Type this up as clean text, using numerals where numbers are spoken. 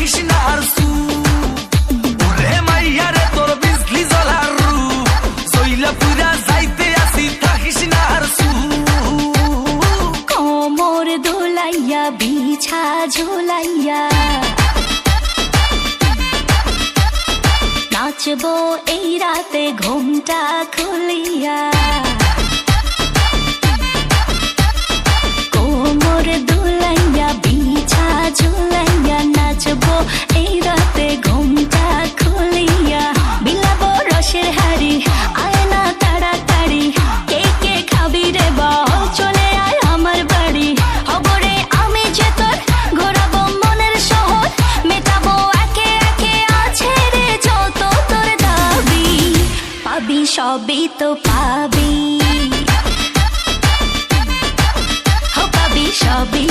রাখিস না আর সু ওরে মাইয়া রে তোর বিজলি জ্বলার রূপ জইলা পুরা যাইতে আসি থাকিস না আর সু কোমর দোলাইয়া বিছা ঝোলাইয়া নাচবো এই রাতে ঘুমটা খুলিয়া কোমর দোলাইয়া বিছা ঝোলাইয়া নাচবো এই রাতে ঘুমটা খুলিয়া বিলাবো রসের হাড়ি আয় না তাড়াতাড়ি কে কে খাবি রে বল চলে আয় আমার বাড়ি হবরে আমি যে তোর ঘোরাবো মনের শহর মেটাবো একে একে আছে রে যত তোর দাবি পাবি সবই তো পাবি পাবি সবই